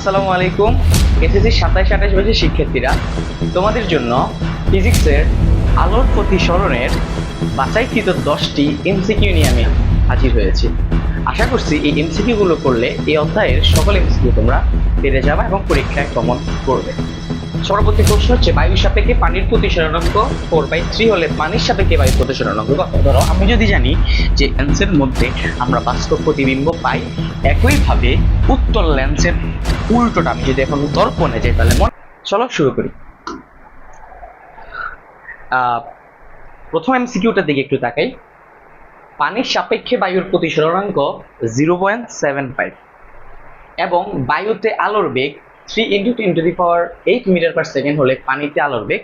আসসালামু আলাইকুম। এসএসসি 27-28 ব্যাচের শিক্ষার্থীরা, তোমাদের জন্য ফিজিক্সের আলোর প্রতিসরণের বাছাইকৃত 10টি এমসিকিউ নিয়ে আমি হাজির হয়েছি। আশা করছি এই এমসিকিউ গুলো করলে এই অধ্যায়ের সকল এমসিকিউ তোমরা পেরে যাবে এবং পরীক্ষায় কমন করবে। পরবর্তী প্রশ্ন হচ্ছে, বায়ুর সাপেক্ষে পানির প্রতিসরণাঙ্ক 4/3 হলে পানির সাপেক্ষে বায়ুর প্রতিসরণাঙ্ক কত? ধরো আমি যদি জানি যে লেন্সের মধ্যে আমরা বাস্তব প্রতিবিম্ব পাই, একইভাবে উত্তল লেন্সের উল্টোটা আমি যদি এখন দর্পণে যাই তাহলে চলো শুরু করি। প্রথম এমসিকিউটার দিকে একটু তাকাই। পানির সাপেক্ষে বায়ুর প্রতিসরণাঙ্ক 0.75 এবং বায়ুতে আলোর বেগ 3 × 10⁸ মিটার/সেকেন্ড হলে পানিতে আলোর বেগ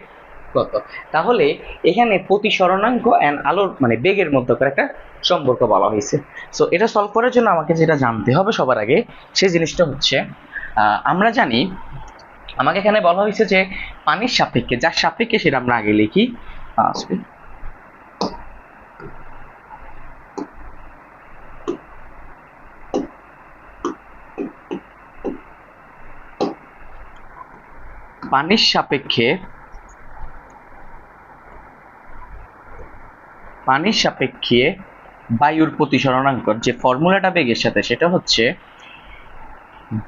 কত? তাহলে এখানে প্রতিসরণাঙ্ক এন্ড আলোর মানে বেগের মধ্যে একটা সম্পর্ক বলা হয়েছে। সো এটা সলভ করার জন্য আমাকে যেটা জানতে হবে সবার আগে সেই জিনিসটা হচ্ছে, আমরা জানি আমাকে এখানে বলা হয়েছে যে পানির সাপেক্ষে, যার সাপেক্ষে সেটা আমরা আগে লিখি। পানির সাপেক্ষে বায়ুর প্রতিসরণাঙ্ক যে ফর্মুলাটা বেগের সাথে, সেটা হচ্ছে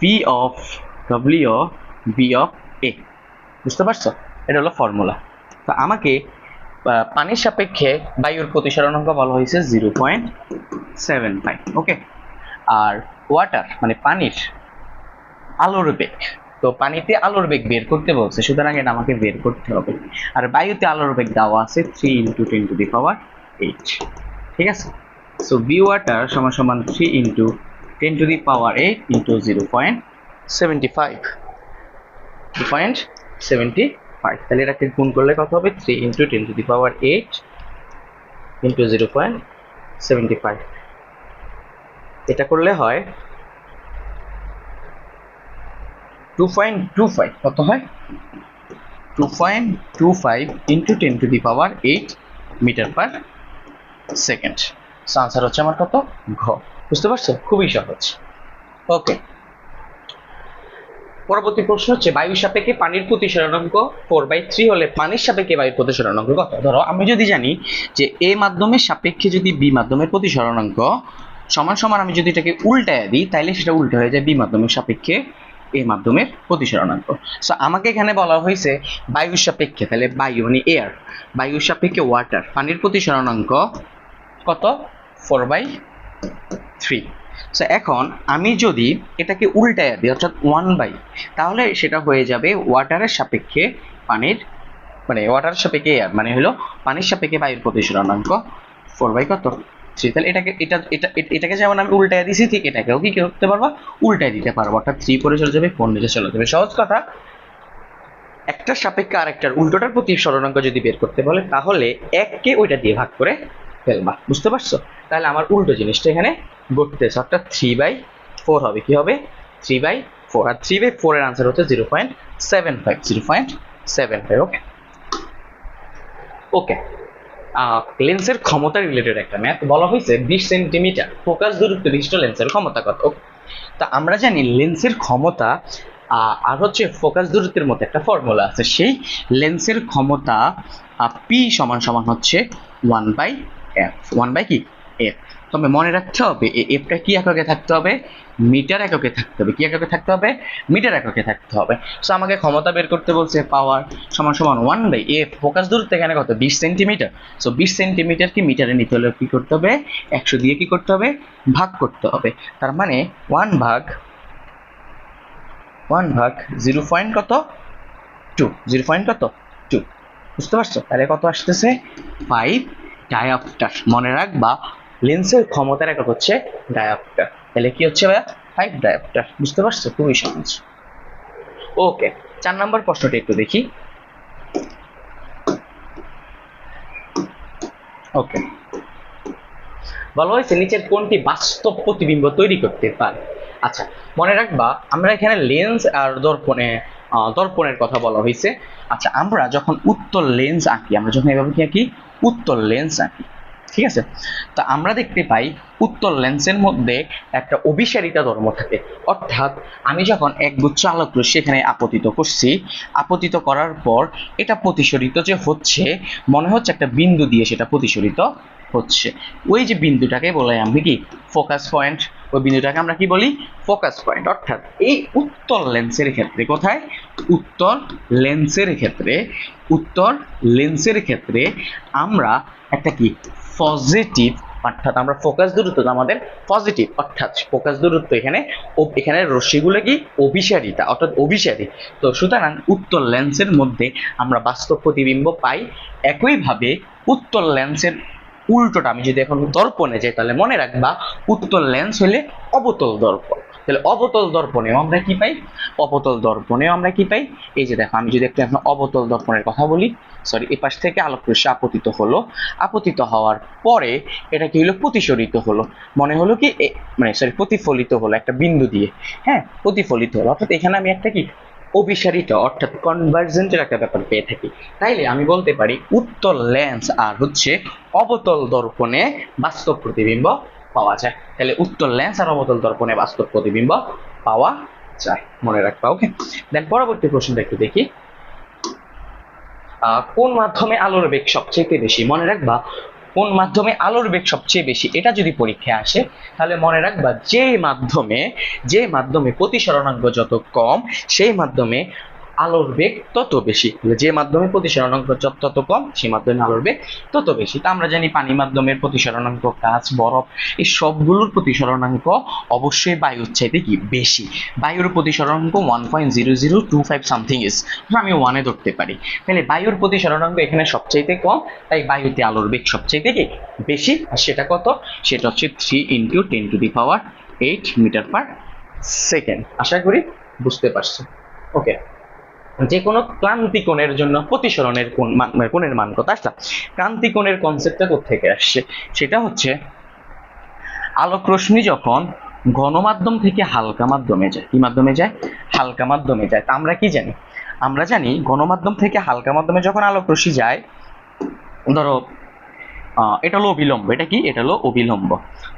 v of w v of a। বুঝতে পারছো? এটা হলো ফর্মুলা। তো আমাকে পানির সাপেক্ষে বায়ুর প্রতিসরণাঙ্ক বলা হয়েছে 0.75। ওকে, আর ওয়াটার মানে পানির আলোর বেগ, তো পানিতে আলোর বেগ বের করতে বলছে, সুতরাং এটা আমাকে বের করতে হবে। আর বায়ুতে আলোর বেগ দেওয়া আছে 3 × 10⁸। ঠিক আছে? সো বি ওয়াটার সমান 3 × 10⁸ × 0.75। তাহলে এটাকে গুণ করলে কত হবে? 3 × 10⁸ × 0.75। এটা করলে হয় 2.25। কত হয়? 2.25 × 10⁸ মিটার/সেকেন্ড। সো আনসার হচ্ছে আমার কত? ঘ। বুঝতে পারছো? খুবই সহজ। ওকে, পরবর্তী প্রশ্ন হচ্ছে, বায়ুর সাপেক্ষে পানির প্রতিসরণাঙ্ক 4/3 হলে পানির সাপেক্ষে বায়ুর প্রতিসরণাঙ্ক কত? ধরো আমি যদি জানি যে এ মাধ্যমের সাপেক্ষে যদি বি মাধ্যমের প্রতিসরণাঙ্ক সমান সমান, আমি যদি এটাকে উল্টায় দিই তাহলে সেটা উল্টো হয়ে যায় বি মাধ্যমের সাপেক্ষে এ মাধ্যমের প্রতিসরণাঙ্ক। সো আমাকে এখানে বলা হয়েছে বায়ুর সাপেক্ষে, তাহলে বায়ু মানে এয়ার, বায়ুর সাপেক্ষে ওয়াটার, পানির প্রতিসরণাঙ্ক কত? 4/3। সো এখন আমি যদি এটাকে উল্টায় দিই অর্থাৎ 1/, তাহলে সেটা হয়ে যাবে ওয়াটারের সাপেক্ষে পানির মানে ওয়াটারের সাপেক্ষে এয়ার মানে হলো পানির সাপেক্ষে বায়ুর প্রতিসরণাঙ্ক 4/3। তাহলে এটাকে যেমন আমি উল্টায় দিছি, ঠিক এটাকেও কি করতে পারবো? উল্টায় দিতে পারবো, অর্থাৎ 3 পরে চলে যাবে, 4 নিচে চলে যাবে। সহজ কথা, একটার সাপেক্ষে আরেকটার উল্টোটার প্রতিসরণাঙ্ক যদি বের করতে বলে তাহলে এককে ওইটা দিয়ে ভাগ করে ফেলবা। বুঝতে পারছো? তাহলে আমার উল্টো জিনিসটা এখানে ঘটতেছে, অর্থাৎ 3/4 হবে। কি হবে? 3/4। আর 3/4 এর আনসার হচ্ছে 0.75। ওকে ওকে, লেন্সের ক্ষমতা রিলেটেড একটা ম্যাথ বলা হয়েছে 20 সেন্টিমিটার ফোকাস দূরত্ব বিশিষ্ট লেন্সের ক্ষমতা কত? তা আমরা জানি লেন্সের ক্ষমতা আর হচ্ছে ফোকাস দূরত্বের মধ্যে একটা ফর্মুলা আছে। সেই লেন্সের ক্ষমতা পি সমান হচ্ছে 1/f। 1/f। তবে মনে রাখতে হবে এফটা কি এককে থাকতে হবে? মিটার এককে থাকতে হবে। কি এককে থাকতে হবে? মিটার এককে থাকতে হবে। সো আমাকে ক্ষমতা বের করতে বলছে পাওয়ার সমান 1/f। ফোকাস দূরত্ব এখানে কত? 20 সেন্টিমিটার। সো 20 সেন্টিমিটার কি মিটারে নিতে হলে কি করতে হবে? 100 দিয়ে কি করতে হবে? ভাগ করতে হবে। তার মানে 1 ভাগ 0.2। 0.2। বুঝতে পারছো? তাহলে কত আসতেছে? 5 ডায়োপ্টার। মনে রাখবা লেন্সের ক্ষমতার একক হচ্ছে ডায়োপ্টার। তাহলে কি হচ্ছে ভাইয়া? 5 ডায়োপ্টার। বুঝতে পারছো? খুবই সহজ। ওকে, 4 নম্বর প্রশ্নটা একটু দেখি। ওকে, বলা হয়েছে নিচের কোনটি বাস্তব প্রতিবিম্ব তৈরি করতে পারে? আচ্ছা, মনে রাখবা আমরা এখানে লেন্স আর দর্পণের কথা বলা হয়েছে। আচ্ছা, আমরা যখন উত্তল লেন্স আঁকি, আমরা যখন এভাবে কি আঁকি? উত্তল লেন্স আঁকি, ঠিক আছে। তো আমরা দেখতে পাই উত্তল লেন্সের মধ্যে একটা অভিসারিতা ধর্ম থাকে, অর্থাৎ আমি যখন একগুচ্ছ আলোক রশ্মি এখানে আপতিত করছি, আপতিত করার পর এটা প্রতিসরিত যে হচ্ছে, মনে হচ্ছে একটা বিন্দু দিয়ে সেটা প্রতিসরিত হচ্ছে। ওই যে বিন্দুটাকে বলে আমি কি ফোকাস পয়েন্ট, ওই বিন্দুটাকে আমরা কি বলি ফোকাস পয়েন্ট। অর্থাৎ এই উত্তল লেন্সের ক্ষেত্রে, কোথায় উত্তল লেন্সের ক্ষেত্রে, উত্তল লেন্সের ক্ষেত্রে আমরা একটা কি পজিটিভ, অর্থাৎ আমরা ফোকাস দূরত্ব আমাদের পজিটিভ, অর্থাৎ ফোকাস দূরত্ব এখানে এখানে রশ্মিগুলো কি অভিসারিতা, অর্থাৎ অভিসারী। তো সুতরাং উত্তল লেন্সের মধ্যে আমরা বাস্তব প্রতিবিম্ব পাই। একইভাবে উত্তল লেন্সের উল্টোটা আমি যদি এখন দর্পণে যাই, তাহলে মনে রাখবা উত্তল লেন্স হলে অবতল দর্পণ। তাহলে অবতল দর্পণেও আমরা কি পাই, অবতল দর্পণেও আমরা কি পাই, এই যে দেখো আমি যদি একটু এখন অবতল দর্পণের কথা বলি, সরি, এ পাশ থেকে আলোক রশ্মি আপতিত হলো, আপতিত হওয়ার পরে এটা কি হলো প্রতিসরিত হলো, মনে হলো কি মানে সরি প্রতিফলিত হলো একটা বিন্দু দিয়ে, হ্যাঁ প্রতিফলিত হলো, অর্থাৎ এখানে আমি একটা কি অভিসারিত অর্থাৎ কনভার্জেন্টের একটা ব্যাপার পেয়ে থাকি। তাইলে আমি বলতে পারি উত্তল লেন্স আর হচ্ছে অবতল দর্পণে বাস্তব প্রতিবিম্ব পাওয়া যায়। তাহলে উত্তল লেন্স আর অবতল দর্পণে বাস্তব প্রতিবিম্ব পাওয়া যায়, মনে রাখবা। ওকে, দেন পরবর্তী প্রশ্নটা একটু দেখি। কোন মাধ্যমে আলোর বেগ সবচেয়ে বেশি? মনে রাখবা কোন মাধ্যমে আলোর বেগ সবচেয়ে বেশি, এটা যদি পরীক্ষায় আসে তাহলে মনে রাখবা যে মাধ্যমে প্রতিসরণাঙ্ক যত কম সেই মাধ্যমে আলোর বেগ তত বেশি। যে মাধ্যমে প্রতিসরণাঙ্ক তত কম সেই মাধ্যমে আলোর বেগ তত বেশি। তা আমরা জানি পানি মাধ্যমের প্রতিসরণাঙ্ক, কাঁচ, বরফ, এই সবগুলোর প্রতিসরণাঙ্ক অবশ্যই বায়ুর চাইতে কি বেশি। বায়ুর প্রতিসরণাঙ্ক 1.0025 সামথিং ইজ, আমি 1 ধরতে পারি। তাহলে বায়ুর প্রতিসরণাঙ্ক এখানে সবচাইতে কম, তাই বায়ুতে আলোর বেগ সবচাইতে কি বেশি। আর সেটা কত? সেটা হচ্ছে 3 × 10⁸ মিটার/সেকেন্ড। আশা করি বুঝতে পারছো। ওকে, যে কোনো ক্রান্তি কোণের জন্য প্রতিসরণের কোণের মান কত? আচ্ছা, ক্রান্তি কোণের কনসেপ্টটা কোত্থেকে আসছে? সেটা হচ্ছে আলোক রশ্মি যখন ঘনমাধ্যম থেকে হালকা মাধ্যমে যায়, কি মাধ্যমে যায়? হালকা মাধ্যমে যায়। তা আমরা কি জানি? আমরা জানি গণমাধ্যম থেকে হালকা মাধ্যমে যখন আলোক রশ্মি যায়, ধরো এটা হলো অবিলম্ব, এটা কি? এটা হলো অবিলম্ব।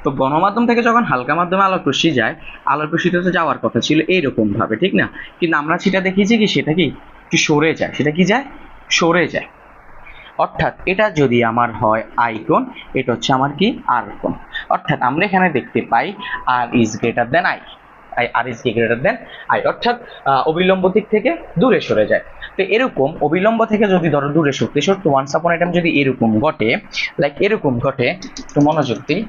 তো গণমাধ্যম থেকে যখন হালকা মাধ্যমে আলোক রশ্মি যায়, আলোক রশ্মিতে তো যাওয়ার কথা ছিল এইরকম ভাবে, ঠিক না? কিন্তু আমরা সেটা দেখিয়েছি কি সেটা কি একটু সরে যায়, সেটা কি যায়? সরে যায়। অর্থাৎ এটা যদি আমার হয় আই কোণ, এটা হচ্ছে আমার কি আর কোণ। অর্থাৎ আমরা এখানে দেখতে পাই R is greater than I, R is greater than I, অর্থাৎ অবিলম্ব দিক থেকে দূরে সরে যায়। তো এরকম অবিলম্ব থেকে যদি ধরো দূরে সরতে সরতে ওয়ান্স আপন এ টাইম যদি এরকম ঘটে, লাইক এরকম ঘটে, একটু মনোযোগ দিই,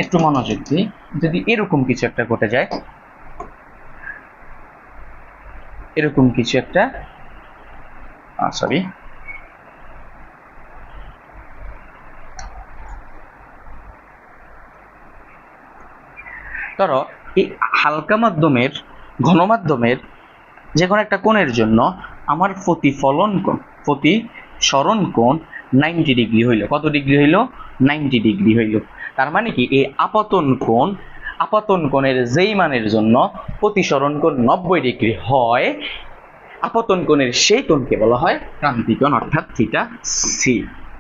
একটু মনোযোগ দিই, যদি এরকম কিছু একটা ঘটে যায়, এরকম কিছু একটা সরি ধরো এই হালকা মাধ্যমের ঘনমাধ্যমের যে কোনো একটা কোণের জন্য আমার প্রতিফলন কোণ, প্রতিসরণ কোণ 90 ডিগ্রি হইল। কত ডিগ্রি হইল? 90 ডিগ্রি হইল। তার মানে কি এই আপতন কোণের যেই মানের জন্য প্রতিসরণ কোণ 90 ডিগ্রি হয়, আপতন কোণের সেই কোণকে বলা হয় ক্রান্তি কোণ, অর্থাৎ থিটা সি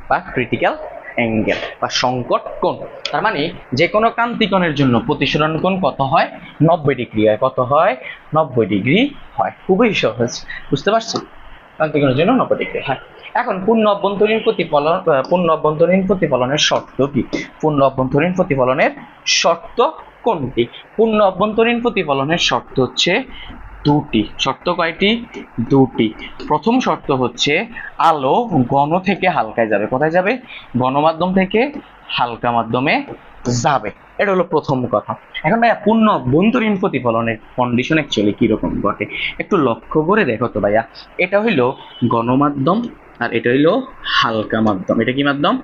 বা ক্রিটিক্যাল অ্যাঙ্গেল বা সংকট কোণ। তার মানে যে কোনো ক্রান্তি কোণের জন্য প্রতিসরণ কোণ কত হয়? 90 ডিগ্রি হয়। কত হয়? 90 ডিগ্রি হয়। খুবই সহজ, বুঝতে পারছো? ক্রান্তি কোণের জন্য 90 ডিগ্রি হয়। এখন পূর্ণ অভ্যন্তরীণ প্রতিফলনের শর্ত কি? পূর্ণ অভ্যন্তরীণ প্রতিফলনের শর্ত কোনটি? পূর্ণ অভ্যন্তরীণ প্রতিফলনের শর্ত হচ্ছে দুটি। শর্ত কয়টি? দুটি। প্রথম শর্ত হচ্ছে আলো ঘন থেকে হালকায় যাবে। কোথায় যাবে? গণমাধ্যম থেকে হালকা মাধ্যমে যাবে। এটা হলো প্রথম কথা। এখন ভাইয়া পূর্ণ অভ্যন্তরীণ প্রতিফলনের কন্ডিশন অ্যাকচুয়ালি কিরকম ঘটে একটু লক্ষ্য করে দেখো তো ভাইয়া। এটা হইলো গণমাধ্যম আর এটা হইলো হালকা মাধ্যম। এটা কি মাধ্যম?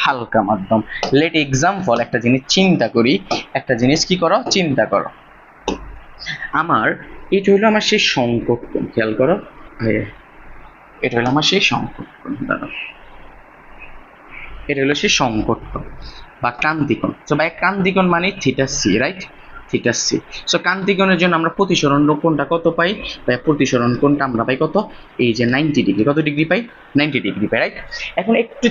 হালকা মাধ্যম। লেট এক্সাম্পল, একটা জিনিস চিন্তা করি, একটা জিনিস কি করো? চিন্তা করো। আমার এটা হলো আমার সেই সংকট কোণ, খেয়াল করো, এটা হলো আমার সেই সংকট কোণ, দাঁড়াও, এটা হলো সেই সংকট কোণ বা ক্রান্তি কোণ। তো ভাই ক্রান্তি কোণ মানে theta C, right? Theta C. So ক্রান্তি কোণের জন্য আমরা প্রতিসরণ কোণটা কত পাই? তাই প্রতিসরণ কোণটা আমরা পাই কত? এই যে 90 ডিগ্রি। কত ডিগ্রি পাই? 90 ডিগ্রি পাই, রাইট? এখন একটু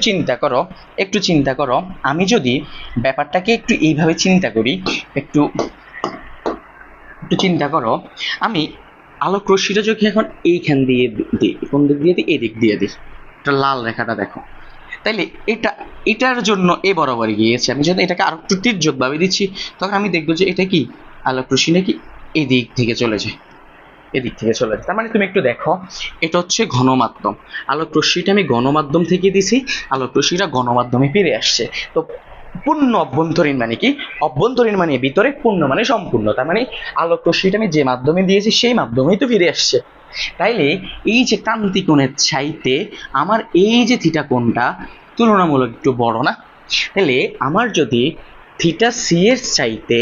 চিন্তা করো, আমি যদি ব্যাপারটাকে একটু এইভাবে চিন্তা করি, একটু চিন্তা করো, আমি আলোক রশ্মিটা যদি এখন এইখান দিয়ে দিই, কোন দিক দিয়ে দিই? এদিক দিয়ে দিই, এটা লাল রেখাটা দেখো, তাইলে এটার জন্য এ বরাবর গিয়েছে। আমি যদি এটাকে আরো একটু তির্যকভাবে দিচ্ছি, তখন আমি দেখবো যে এটা কি আলোক রশ্মি নাকি এদিক থেকে চলে যায়, তার মানে তুমি একটু দেখো, এটা হচ্ছে ঘনমাধ্যম, আলোক রশ্মিটা আমি গণমাধ্যম থেকে দিছি, আলোক রশ্মিটা গণমাধ্যমে ফিরে আসছে। তো পূর্ণ অভ্যন্তরীণ মানে কি? অভ্যন্তরীণ মানে ভিতরে, পূর্ণ মানে সম্পূর্ণ। তার মানে আলোক রশ্মিটা আমি যে মাধ্যমে দিয়েছি সেই মাধ্যমেই তো ফিরে আসছে। তাইলে এই যে ক্রান্তি কোণের চাইতে আমার এই যে থিটা কোণটা তুলনামূলক একটু বড় না? তাহলে আমার যদি থিটা সি এর চাইতে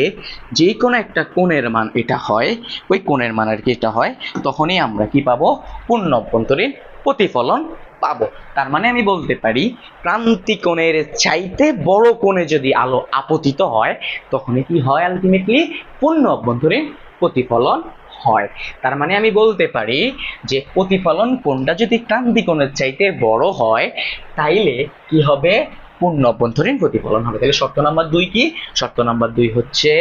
যে কোনো একটা কোণের মান এটা হয়, ওই কোণের মান আর কি এটা হয়, তখনই আমরা কি পাবো? পূর্ণ অভ্যন্তরীণ প্রতিফলন পাবো। তার মানে আমি বলতে পারি ক্রান্তি কোণের চাইতে বড় কোণে যদি আলো আপতিত হয়, তখনই কি হয়? আলটিমেটলি পূর্ণ অভ্যন্তরীণ প্রতিফলন হয়। তার মানে আমি বলতে পারি যে প্রতিফলন কোণটা যদি ক্রান্তি কোণের চাইতে বড় হয়, তাইলে কি হবে? পূর্ণ অভ্যন্তরীণ প্রতিফলন হবে। তাহলে শর্ত নাম্বার 2 কি? শর্ত নাম্বার 2 হচ্ছে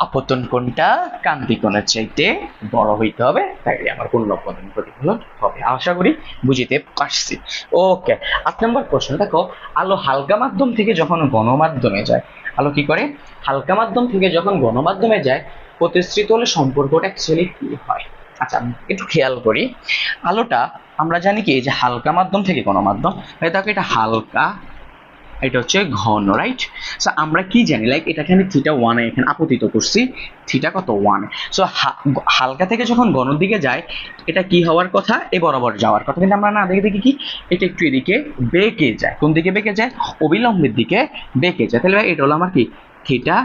আপতন কোণটা ক্রান্তি কোণের চাইতে বড় হইতে হবে, তাইলে আমার পূর্ণ অভ্যন্তরীণ প্রতিফলন হবে। আশা করি বুঝিতে পারছি। ওকে, 8 নম্বর প্রশ্ন দেখো, আলো হালকা মাধ্যম থেকে যখন গণমাধ্যমে যায়, আলো কি করে? হালকা মাধ্যম থেকে যখন গণমাধ্যমে যায়, প্রতিসৃত হলে সম্পর্কটা অ্যাকচুয়ালি কি হয়? আচ্ছা, একটু খেয়াল করি, আলোটা আমরা জানি কি, এই যে হালকা মাধ্যম থেকে গণমাধ্যম, দেখো এটা হালকা, এটা হচ্ছে ঘন, রাইট? সো আমরা কি জানি, লাইক এটাকে আমি থিটা 1 এখানে আপতিত করছি, থিটা কত? 1। সো হালকা থেকে যখন ঘনর দিকে যায়, এটা কি হওয়ার কথা? এ বরাবর যাওয়ার কথা, কিন্তু আমরা না দেখি কি এটা একটু এদিকে বেঁকে যায়। কোন দিকে বেঁকে যায়? অবিলম্বের দিকে বেঁকে যায়। তাহলে এটা হলো আমার কি থিটা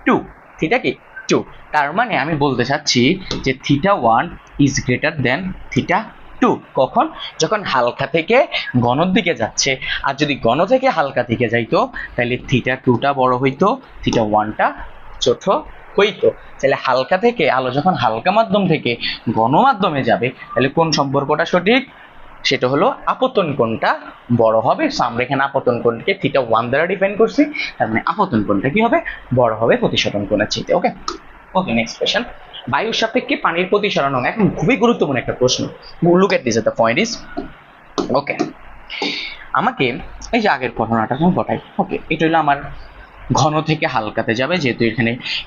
2। থিটা কি 2। তার মানে আমি বলতে চাচ্ছি যে theta 1 is greater then theta 2। কখন? যখন হালকা থেকে ঘনর দিকে যাচ্ছে। আর যদি ঘন থেকে হালকা দিকে যাইতো, তাহলে থিটা 2টা বড় হইতো, থিটা 1টা ছোট হইতো। তাহলে হালকা থেকে আলো যখন হালকা মাধ্যম থেকে ঘন মাধ্যমে যাবে, তাহলে কোন সম্পর্কটা সঠিক? সেটা হলো আপতন কোণটা বড় হবে। সো আমরা এখানে আপতন কোণকে থিটা 1 দ্বারা ডিফাইন করছি, তার মানে আপতন কোণটা কি হবে? বড় হবে প্রতিসরণ কোণের চাইতে। ওকে, নেক্সট কোশ্চেন, বায়ুর সাপেক্ষে পানির প্রতিসরণ। এখন খুবই গুরুত্বপূর্ণ একটা প্রশ্ন। Look at this, the point is, okay, আমাকে এই যে আগের ঘটনাটা আমি ঘটাই। ওকে, এটা হলো আমার ঘন থেকে হালকাতে যাবে, যেহেতু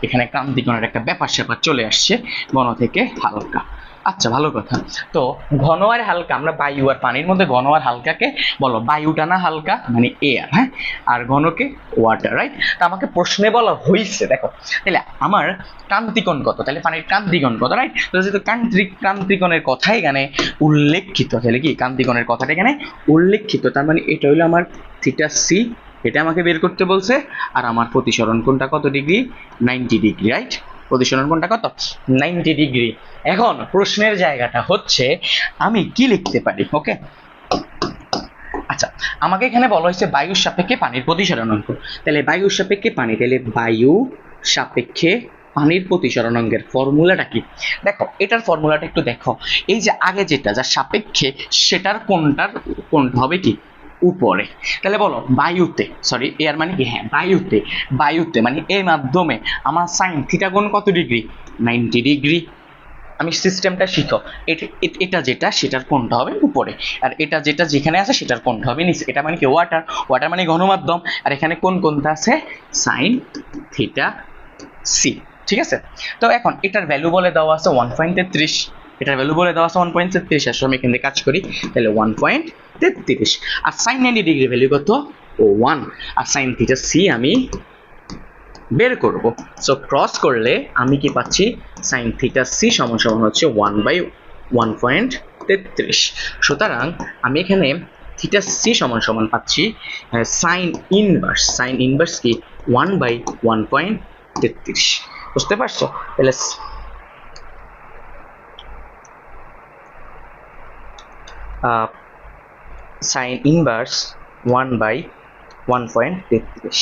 এখানে ক্রান্তি কোণের একটা ব্যাপার স্যাপার চলে আসছে, ঘন থেকে হালকা। আচ্ছা, ভালো কথা। তো ঘন আর হালকা, আমরা বায়ু আর পানির মধ্যে ঘন আর হালকাকে বলো বায়ুটা না হালকা, মানে এয়ার, হ্যাঁ, আর ঘনকে ওয়াটার, রাইট? তা আমাকে প্রশ্নে বলা হয়েছে, দেখো তাহলে আমার ক্রান্তিকোণ কত, তাহলে পানির ক্রান্তিকোণ কত, রাইট? তো যেহেতু ক্রান্তিকোণের কথাই এখানে উল্লেখিত, তাহলে কি ক্রান্তিকোণের কথাটা এখানে উল্লেখিত, তার মানে এটা হলো আমার থিটা সি, এটা আমাকে বের করতে বলছে। আর আমার প্রতিসরণ কোণটা কত ডিগ্রি? 90 degree, right? প্রতিসরণ কোণটা কত? 90 ডিগ্রি। এখন প্রশ্নের জায়গাটা হচ্ছে আমি কি লিখতে পারি? ওকে, আচ্ছা, আমাকে এখানে বলা হয়েছে বায়ুর সাপেক্ষে পানির প্রতিসরণাঙ্ক। তাহলে বায়ুর সাপেক্ষে পানি, তাহলে বায়ু সাপেক্ষে পানির প্রতিসরণাঙ্কের ফর্মুলাটা কি? দেখো, এটার ফর্মুলাটা একটু দেখো। এই যে আগে যেটা যার সাপেক্ষে, সেটার কোনটা হবে কি উপরে। তাহলে বলো বায়ুতে, সরি এয়ার মানে কি, হ্যাঁ বায়ুতে মানে এই মাধ্যমে আমার সাইন থিটা কোণ কত ডিগ্রি? 90 ডিগ্রি। আমি সিস্টেমটা শিখো, এটা যেটা সেটার কোণটা হবে উপরে, আর এটা যেটা যেখানে আছে সেটার কোণটা হবে নিচে। এটা মানে কি ওয়াটার মানে ঘনমাধ্যম, আর এখানে কোনটা আছে? সাইন থিটা সি, ঠিক আছে? তো এখন এটার ভ্যালু বলে দেওয়া আছে 1.33, এটার ভ্যালু বলে দেওয়া আছে 1.33। আসলে আমি এখান থেকে কাজ করি, তাহলে 1.33। আর সাইন 90 ডিগ্রি ভ্যালু কত? 1। আর সাইন থিটা সি আমি বের করব। সো ক্রস করলে আমি কি পাচ্ছি? সাইন থিটা সি সমান হচ্ছে 1/1.33। সুতরাং আমি এখানে থিটা সি সমান পাচ্ছি সাইন ইনভার্স কি 1/1.33। বুঝতে পারছো? তাহলে সাইন ইনভার্স 1/1.33।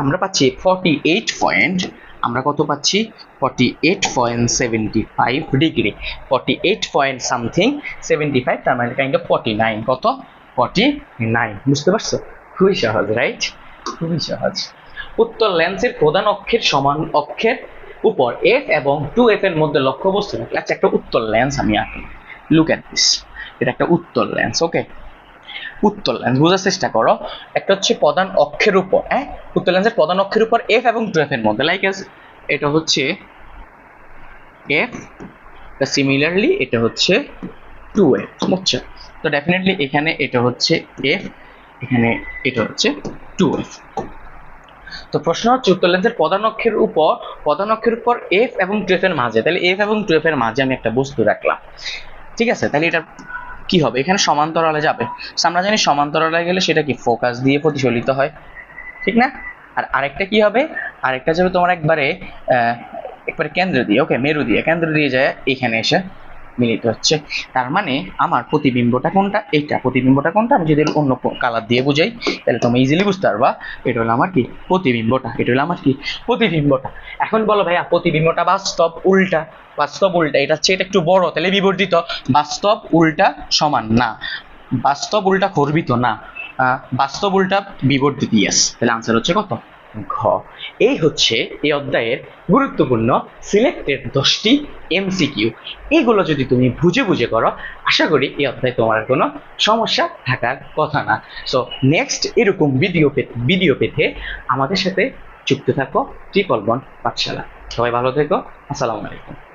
আমরা পাচ্ছি 48 পয়েন্ট, আমরা কত পাচ্ছি 48.75 ডিগ্রি, 48 পয়েন্ট সামথিং 75, তার মানে কাইন্ড অফ 49, কত 49, বুঝতে পারছো? খুবই সহজ, রাইট? খুবই সহজ। উত্তল লেন্সের প্রধান অক্ষের সমান অক্ষের উপর এফ এবং 2f এর মধ্যে লক্ষ্যবস্তু রাখলে, আচ্ছা একটা উত্তল লেন্স আমি আঁকি, লুক এট দিস, এটা একটা উত্তল লেন্স, ওকে? উত্তল লেন্স বোঝার চেষ্টা করো, একটা হচ্ছে প্রধান অক্ষের উপর, হ্যাঁ, উত্তল লেন্সের প্রধান অক্ষের উপর এফ এবং 2f এর মধ্যে, লাইক এটা হচ্ছে এফ, সিমিলারলি এটা হচ্ছে 2f, বুঝছো? তো ডেফিনেটলি এখানে এটা হচ্ছে এফ, এখানে এটা হচ্ছে 2f। তো প্রশ্ন হচ্ছে উত্তল লেন্সের প্রধান অক্ষের উপর এফ এবং 2f এর মাঝে, তাহলে এফ এবং 2f এর মাঝে আমি একটা বস্তু রাখলাম, ঠিক আছে? তাহলে এটা কি হবে? এখানে সমান্তরালে যাবে। আমরা জানি সমান্তরালে গেলে সেটা কি ফোকাস দিয়ে প্রতিফলিত হয়, ঠিক না? আর আরেকটা কি হবে? আরেকটা যাবে তোমার একবারে কেন্দ্র দিয়ে, ওকে, মেরু দিয়ে, কেন্দ্র দিয়ে যায় এখানে এসে মিলিত হচ্ছে। তার মানে আমার প্রতিবিম্বটা কোনটা? এইটা প্রতিবিম্বটা কোনটা? আমি যদি অন্য কালার দিয়ে বুঝাই তাহলে তুমি ইজিলি বুঝতে পারবা এটা হলো আমার কি প্রতিবিম্বটা, এটা হলো আমার কি প্রতিবিম্বটা। এখন বলো ভাইয়া প্রতিবিম্বটা বাস্তব উল্টা, বাস্তব উল্টা, এটা হচ্ছে এটা একটু বড়, তাহলে বিবর্ধিত, বাস্তব উল্টা সমান না, বাস্তব উল্টা খর্বিত না, বাস্তব উল্টা বিবর্ধিত, ইয়েস। তাহলে আনসার হচ্ছে কত? ঘ। এই হচ্ছে এই অধ্যায়ের গুরুত্বপূর্ণ সিলেক্টেড 10টি এমসিকিউ। এগুলো যদি তুমি বুঝে বুঝে করো, আশা করি এই অধ্যায়ে তোমার কোনো সমস্যা থাকার কথা না। সো নেক্সট এরকম ভিডিও পেতে আমাদের সাথে যুক্ত থাকো ট্রিপল বন্ড পাঠশালা। সবাই ভালো থেকো, আসসালামু আলাইকুম।